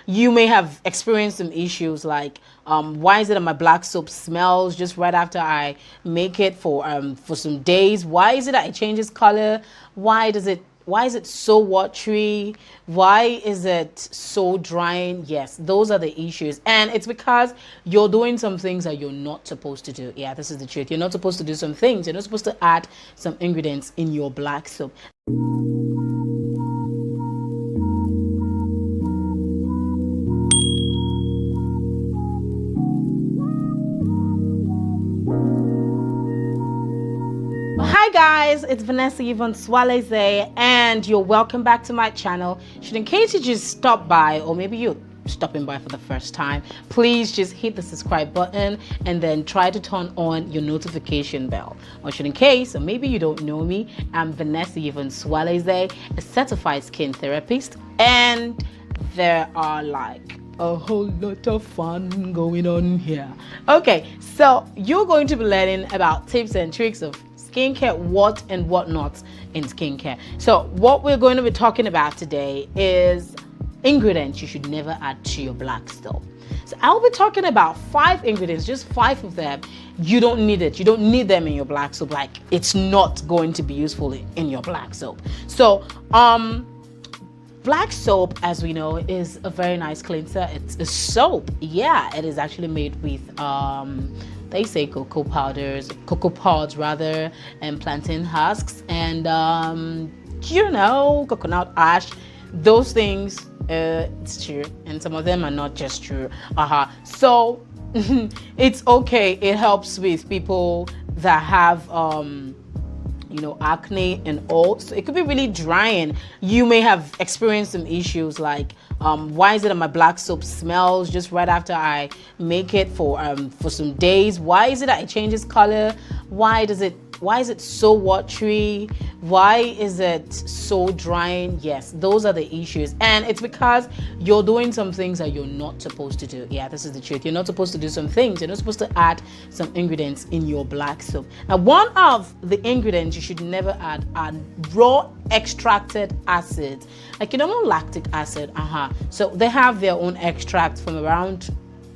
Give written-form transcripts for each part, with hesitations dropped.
you may have experienced some issues like why is it that my black soap smells just right after I make it for some days? Why is it that it changes color? Why is it so watery? Why is it so drying? Yes, those are the issues. And it's because you're doing some things that you're not supposed to do. Yeah, this is the truth. You're not supposed to do some things. You're not supposed to add some ingredients in your black soap. Hi guys, it's Vanesa Yvonne Sualeze and you're welcome back to my channel. In case you just stopped by, or maybe you're stopping by for the first time, please just hit the subscribe button and then try to turn on your notification bell. Or in case, or maybe you don't know me, I'm Vanesa Yvonne Sualeze, a certified skin therapist, and there are like a whole lot of fun going on here. Okay, so you're going to be learning about tips and tricks of skincare, what and what not in skincare. So what we're going to be talking about today is ingredients you should never add to your black soap. So I'll be talking about 5 ingredients, just 5 of them. You don't need it. You don't need them in your black soap. Like, it's not going to be useful in your black soap. So black soap, as we know, is a very nice cleanser. It's a soap. Yeah, it is actually made with they say cocoa pods rather, and plantain husks, and coconut ash. Those things, it's true, and some of them are not just true. So it's okay. It helps with people that have acne and all. So it could be really drying. You may have experienced some issues like why is it that my black soap smells just right after I make it for some days? Why is it that it changes color? Why is it so watery? Why is it so drying? Yes, those are the issues. And it's because you're doing some things that you're not supposed to do. Yeah, this is the truth. You're not supposed to do some things. You're not supposed to add some ingredients in your black soap. Now, one of the ingredients you should never add are raw extracted acids. Like, lactic acid. So they have their own extract from around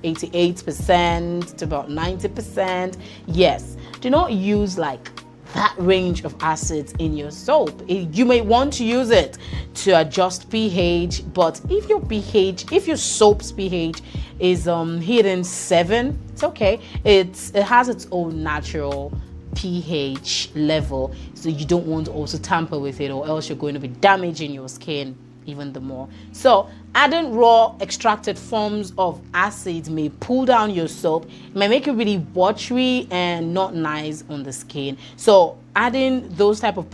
88% to about 90%. Yes, do not use like that range of acids in your soap. You may want to use it to adjust pH, but if your soap's pH is hidden 7, it's okay. It has its own natural pH level, so you don't want to also tamper with it, or else you're going to be damaging your skin even the more. So adding raw extracted forms of acids may pull down your soap. It may make it really watery and not nice on the skin. So adding those type of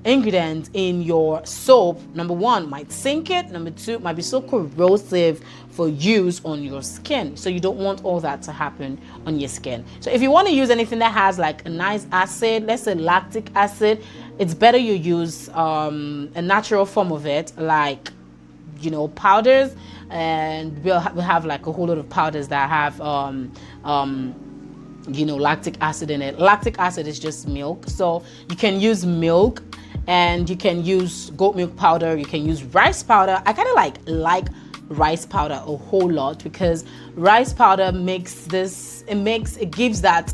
ingredients in your soap, number 1, might sink it. Number 2, might be so corrosive for use on your skin. So you don't want all that to happen on your skin. So if you want to use anything that has like a nice acid, let's say lactic acid, it's better you use a natural form of it, like powders. And we'll have like a whole lot of powders that have lactic acid in it. Lactic acid is just milk, so you can use milk, and you can use goat milk powder, you can use rice powder. I kind of like rice powder a whole lot, because rice powder gives that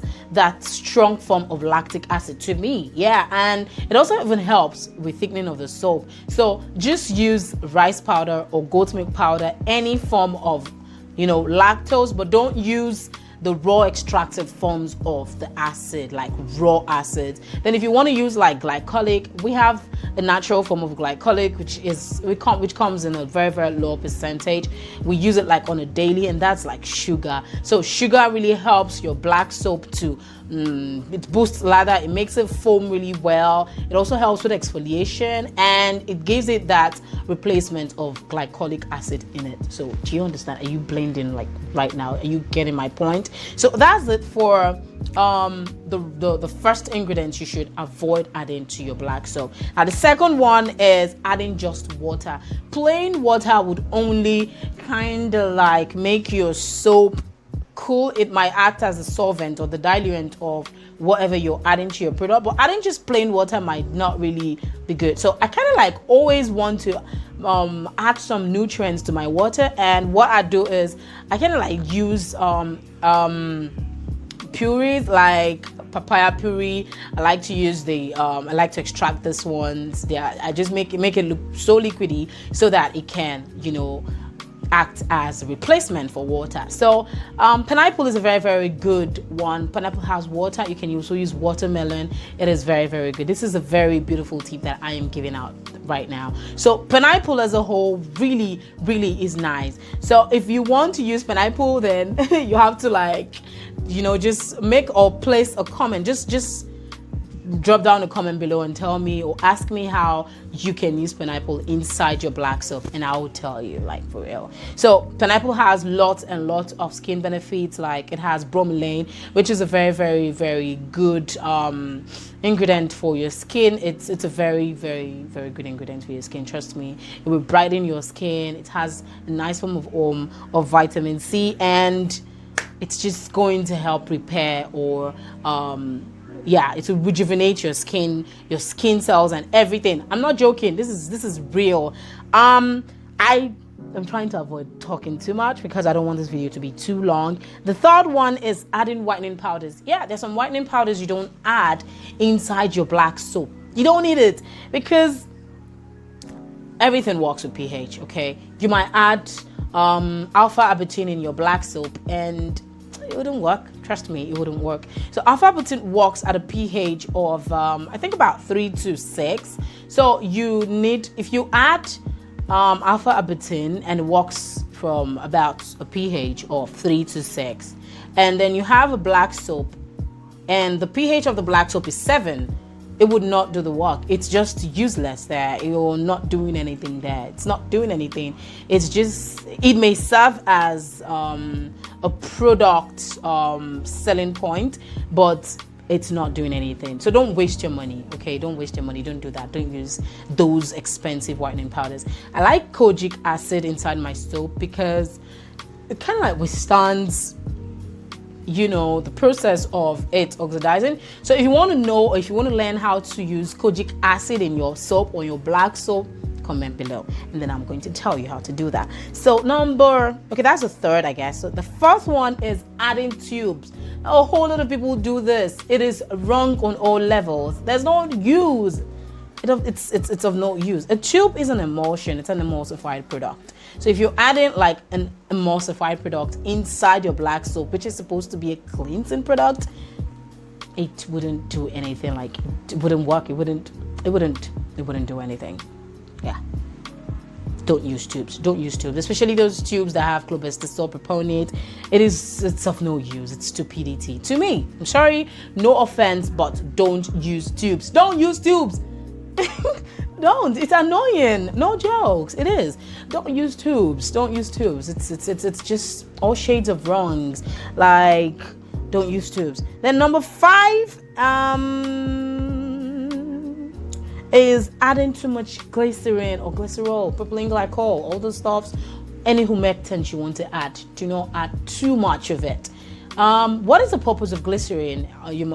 strong form of lactic acid to me. Yeah, and it also even helps with thickening of the soap. So just use rice powder or goat milk powder, any form of lactose, but don't use the raw extracted forms of the acid, like raw acids. Then if you want to use like glycolic, we have a natural form of glycolic, which comes in a very, very low percentage. We use it like on a daily, and that's like sugar. So sugar really helps your black soap to it boosts lather, it makes it foam really well. It also helps with exfoliation, and it gives it that replacement of glycolic acid in it. So do you understand? Are you blending like right now? Are you getting my point? So that's it for the first ingredient you should avoid adding to your black soap. Now the second one is adding just water. Plain water would only kind of like make your soap cool. It might act as a solvent or the diluent of whatever you're adding to your product, but adding just plain water might not really be good. So I kind of like always want to add some nutrients to my water. And what I do is I kind of like use purees, like papaya puree. I like to use the I like to extract this ones. I just make it look so liquidy so that it can, you know, act as a replacement for water. So pineapple is a very, very good one. Pineapple has water. You can also use watermelon. It is very, very good. This is a very beautiful tip that I am giving out right now. So pineapple as a whole really, really is nice. So if you want to use pineapple, then you have to, like, you know, just make or place a comment. Just drop down a comment below and tell me or ask me how you can use pineapple inside your black soap, and I will tell you, like, for real. So pineapple has lots and lots of skin benefits. Like, it has bromelain, which is a very, very, very good ingredient for your skin. It's a very, very, very good ingredient for your skin. Trust me, it will brighten your skin. It has a nice form of vitamin C, and it's just going to help repair or yeah, it will rejuvenate your skin cells and everything. I'm not joking. This is real. I am trying to avoid talking too much because I don't want this video to be too long. The third one is adding whitening powders. Yeah, there's some whitening powders you don't add inside your black soap. You don't need it because everything works with pH, okay? You might add alpha abitine in your black soap and it wouldn't work. Trust me, it wouldn't work. So alpha abitine works at a pH of I think about 3 to 6. So you need, if you add alpha abitine, and it works from about a pH of 3 to 6, and then you have a black soap and the pH of the black soap is 7, it would not do the work. It's just useless there. You're not doing anything there. It's not doing anything. It's just, it may serve as a product selling point, but it's not doing anything. So don't waste your money, okay? Don't waste your money. Don't do that. Don't use those expensive whitening powders. I like kojic acid inside my soap because it kind of like withstands, you know, the process of it oxidizing. So if you want to know, or if you want to learn how to use kojic acid in your soap or your black soap, comment below and then I'm going to tell you how to do that. So that's the third, I guess. So the fourth one is adding tubes. A whole lot of people do this. It is wrong on all levels. There's no use. It's of no use. A tube is an emulsion. It's an emulsified product. So if you're adding like an emulsified product inside your black soap, which is supposed to be a cleansing product, it wouldn't do anything. Like, it wouldn't work. It wouldn't do anything. Yeah. Don't use tubes. Don't use tubes, especially those tubes that have clobetasol proponate. It's of no use. It's stupidity to me. I'm sorry, no offense, but don't use tubes. Don't use tubes. Don't. It's annoying. No jokes. It is. Don't use tubes. Don't use tubes. It's just all shades of wrongs. Like, don't use tubes. Then number 5 is adding too much glycerin or glycerol, propylene glycol, all those stuffs. Any humectant you want to add, do not add too much of it. What is the purpose of glycerin?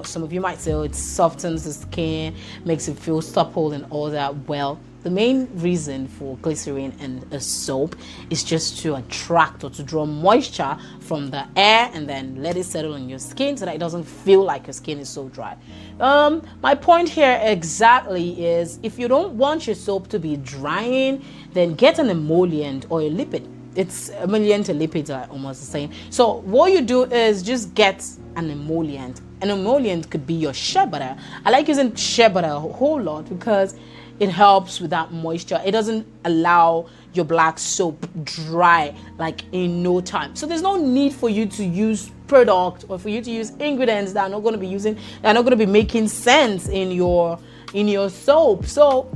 Some of you might say, oh, it softens the skin, makes it feel supple and all that. Well, the main reason for glycerin in a soap is just to attract or to draw moisture from the air and then let it settle on your skin so that it doesn't feel like your skin is so dry. My point here exactly is, if you don't want your soap to be drying, then get an emollient or a lipid. It's emollient and lipids are almost the same. So what you do is just get an emollient. An emollient could be your shea butter. I like using shea butter a whole lot because it helps with that moisture. It doesn't allow your black soap dry like in no time. So there's no need for you to use product or for you to use ingredients that are not going to be making sense in your soap. So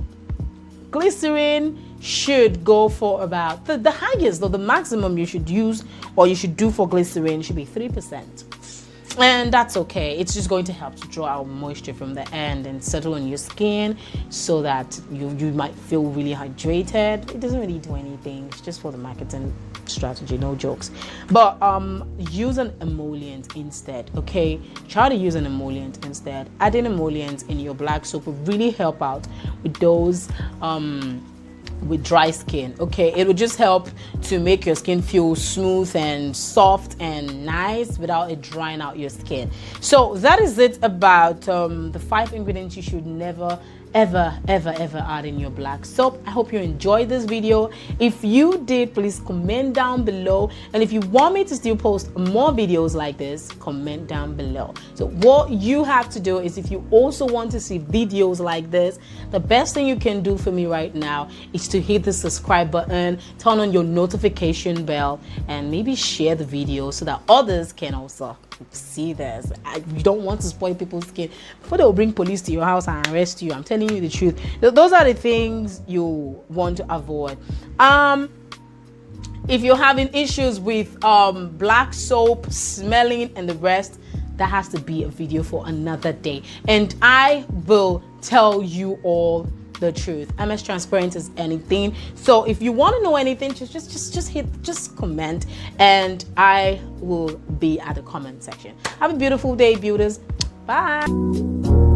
glycerin should go for about the highest or the maximum you should use or you should do for glycerin should be 3%. And that's okay. It's just going to help to draw out moisture from the end and settle on your skin so that you might feel really hydrated. It doesn't really do anything. It's just for the marketing strategy, no jokes. But use an emollient instead, okay? Try to use an emollient instead. Adding emollients in your black soap will really help out with those with dry skin. Okay, it will just help to make your skin feel smooth and soft and nice without it drying out your skin. So that is it about the 5 ingredients you should never ever add in your black soap. I hope you enjoyed this video. If you did, please comment down below, and if you want me to still post more videos like this, comment down below. So what you have to do is, if you also want to see videos like this, the best thing you can do for me right now is to hit the subscribe button, turn on your notification bell, and maybe share the video so that others can also see this. You don't want to spoil people's skin before they will bring police to your house and arrest you. I'm telling you the truth. Those are the things you want to avoid. If you're having issues with black soap smelling and the rest, that has to be a video for another day, and I will tell you all the truth. I'm as transparent as anything. So if you want to know anything, just comment, and I will be at the comment section. Have a beautiful day, builders. Bye.